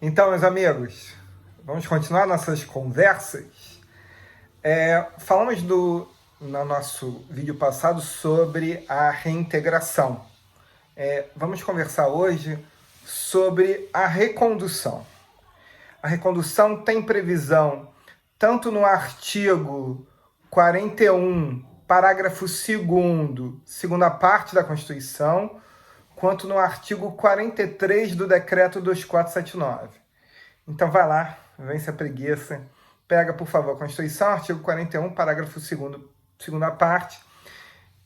Então, meus amigos, vamos continuar nossas conversas. Falamos no nosso vídeo passado sobre a reintegração. Vamos conversar hoje sobre a recondução. A recondução tem previsão tanto no artigo 41, parágrafo 2º, segunda parte da Constituição, quanto no artigo 43 do Decreto 2479. Então vai lá, vence a preguiça, pega, por favor, a Constituição, artigo 41, parágrafo 2º, segunda parte,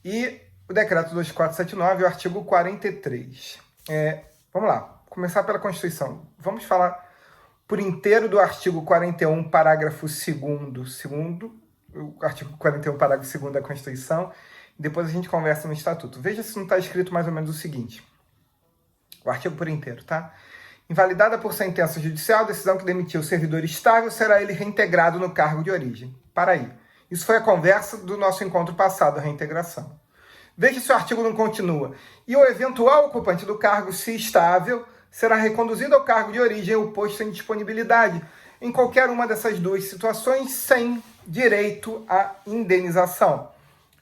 e o Decreto 2479, o artigo 43. Vamos lá, começar pela Constituição. Vamos falar por inteiro do artigo 41, parágrafo 2º, o artigo 41, parágrafo 2º da Constituição, e depois a gente conversa no Estatuto. Veja se não está escrito mais ou menos o seguinte, o artigo por inteiro, tá? Invalidada por sentença judicial, a decisão que demitiu o servidor estável, será ele reintegrado no cargo de origem. Para aí. Isso foi a conversa do nosso encontro passado, a reintegração. Veja se o artigo não continua. E o eventual ocupante do cargo, se estável, será reconduzido ao cargo de origem ou posto em disponibilidade, em qualquer uma dessas duas situações, sem direito à indenização.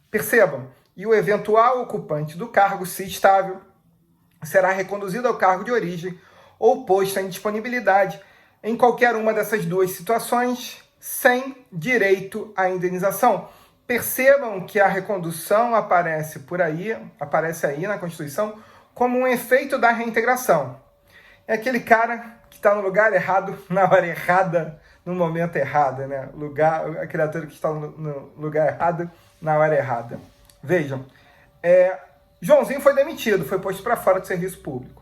Percebam, e o eventual ocupante do cargo, se estável, será reconduzido ao cargo de origem ou posto em disponibilidade em qualquer uma dessas duas situações, sem direito à indenização. Percebam que a recondução aparece aí na Constituição como um efeito da reintegração. É aquele cara que está no lugar errado, na hora errada, no momento errado, né? A criatura que está no lugar errado, na hora errada. Vejam, Joãozinho foi demitido, foi posto para fora do serviço público.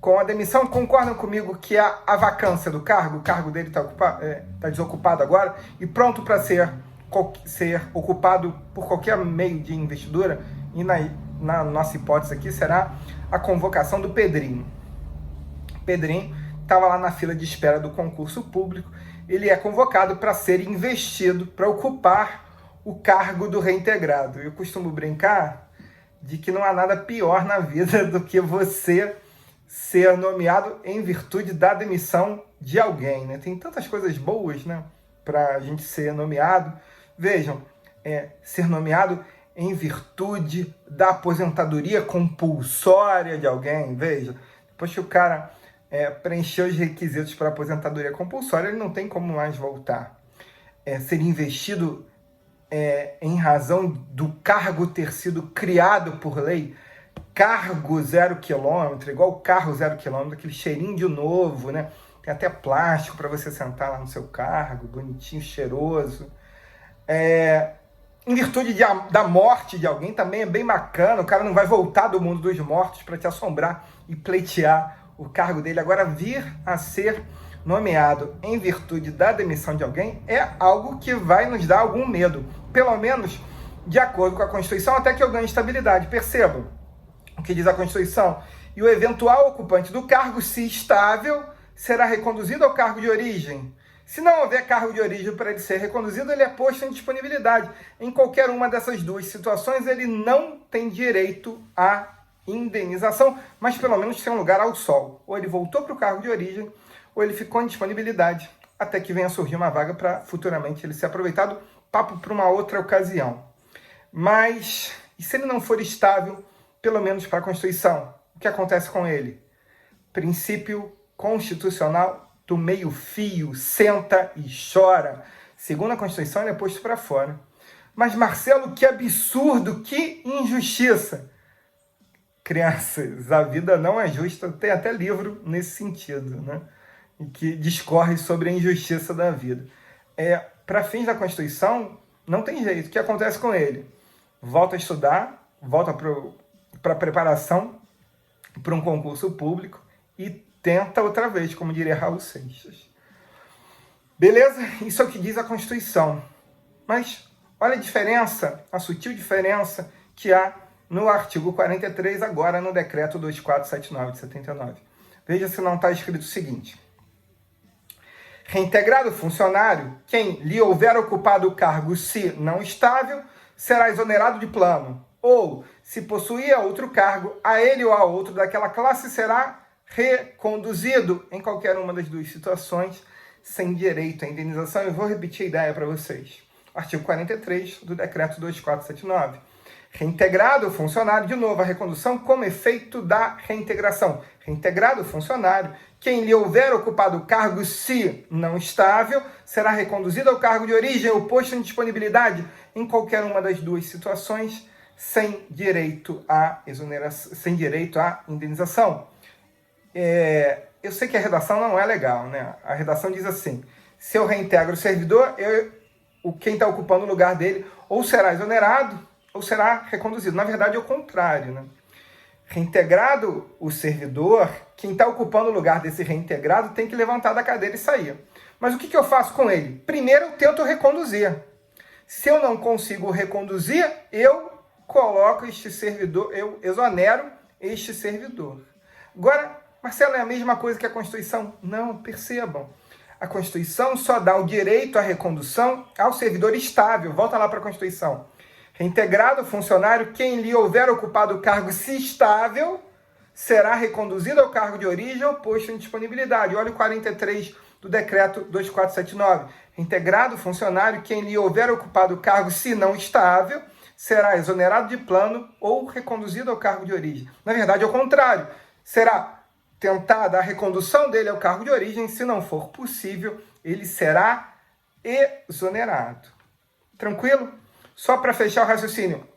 Com a demissão, concordam comigo que a vacância do cargo, o cargo dele está desocupado agora e pronto para ser ocupado por qualquer meio de investidura, e na nossa hipótese aqui será a convocação do Pedrinho. Pedrinho estava lá na fila de espera do concurso público, ele é convocado para ser investido, para ocupar o cargo do reintegrado. Eu costumo brincar de que não há nada pior na vida do que você ser nomeado em virtude da demissão de alguém, né? Tem tantas coisas boas, né, para a gente ser nomeado. Vejam, ser nomeado em virtude da aposentadoria compulsória de alguém. Veja, depois que o cara preencheu os requisitos para aposentadoria compulsória, ele não tem como mais voltar. Ser investido em razão do cargo ter sido criado por lei, cargo 0 km, igual o carro 0 km, aquele cheirinho de novo, né? Tem até plástico para você sentar lá no seu cargo, bonitinho, cheiroso. Em virtude da morte de alguém também é bem bacana, o cara não vai voltar do mundo dos mortos para te assombrar e pleitear o cargo dele. Agora, vir a ser nomeado em virtude da demissão de alguém é algo que vai nos dar algum medo, pelo menos de acordo com a Constituição, até que eu ganhe estabilidade. Percebam o que diz a Constituição. E o eventual ocupante do cargo, se estável, será reconduzido ao cargo de origem. Se não houver cargo de origem para ele ser reconduzido, ele é posto em disponibilidade. Em qualquer uma dessas duas situações, ele não tem direito à indenização, mas pelo menos tem um lugar ao sol. Ou ele voltou para o cargo de origem, ou ele ficou em disponibilidade, até que venha a surgir uma vaga para futuramente ele ser aproveitado, papo para uma outra ocasião. Mas, e se ele não for estável, pelo menos para a Constituição, o que acontece com ele? Princípio constitucional do meio-fio, senta e chora. Segundo a Constituição, ele é posto para fora. Mas, Marcelo, que absurdo, que injustiça! Crianças, a vida não é justa, tem até livro nesse sentido, né? E que discorre sobre a injustiça da vida. Para fins da Constituição, não tem jeito. O que acontece com ele? Volta a estudar, volta para a preparação para um concurso público e tenta outra vez, como diria Raul Seixas. Beleza? Isso é o que diz a Constituição. Mas olha a diferença, a sutil diferença que há no artigo 43, agora no Decreto 2479 de 79. Veja se não está escrito o seguinte: reintegrado funcionário, quem lhe houver ocupado o cargo se não estável, será exonerado de plano. Ou, se possuía outro cargo, a ele ou a outro daquela classe será reconduzido em qualquer uma das duas situações, sem direito à indenização. Eu vou repetir a ideia para vocês. Artigo 43 do Decreto 2479. Reintegrado o funcionário, de novo, a recondução como efeito da reintegração. Reintegrado o funcionário, quem lhe houver ocupado o cargo, se não estável, será reconduzido ao cargo de origem ou posto em disponibilidade em qualquer uma das duas situações, sem direito à exoneração, sem direito à indenização. Eu sei que a redação não é legal, né? A redação diz assim: se eu reintegro o servidor, quem está ocupando o lugar dele ou será exonerado ou será reconduzido. Na verdade, é o contrário, né? Reintegrado o servidor, quem está ocupando o lugar desse reintegrado tem que levantar da cadeira e sair. Mas o que eu faço com ele? Primeiro, eu tento reconduzir. Se eu não consigo reconduzir, eu coloco este servidor, eu exonero este servidor. Agora, Marcelo, é a mesma coisa que a Constituição? Não, percebam. A Constituição só dá o direito à recondução ao servidor estável. Volta lá para a Constituição. Reintegrado o funcionário, quem lhe houver ocupado o cargo se estável, será reconduzido ao cargo de origem ou posto em disponibilidade. Olha o 43 do Decreto 2479. Reintegrado o funcionário, quem lhe houver ocupado o cargo se não estável, será exonerado de plano ou reconduzido ao cargo de origem. Na verdade, é o contrário. Será tentada a recondução dele ao cargo de origem, se não for possível, ele será exonerado. Tranquilo? Só para fechar o raciocínio,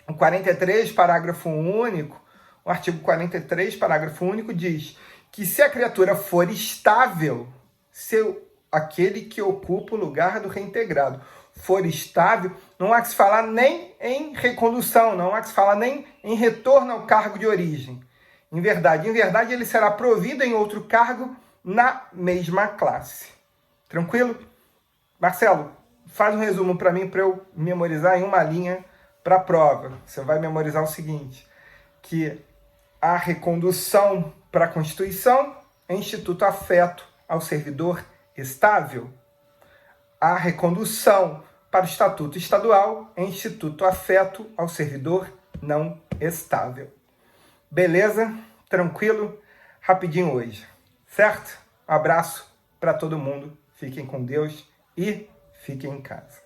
o 43, parágrafo único, o artigo 43, parágrafo único, diz que se a criatura for estável, se aquele que ocupa o lugar do reintegrado for estável, não há que se falar nem em recondução, não há que se falar nem em retorno ao cargo de origem. Em verdade, ele será provido em outro cargo na mesma classe. Tranquilo? Marcelo, faz um resumo para mim, para eu memorizar em uma linha para a prova. Você vai memorizar o seguinte, que a recondução para a Constituição é instituto afeto ao servidor estável. A recondução para o Estatuto Estadual é instituto afeto ao servidor não estável. Beleza? Tranquilo? Rapidinho hoje. Certo? Um abraço para todo mundo. Fiquem com Deus e fiquem em casa.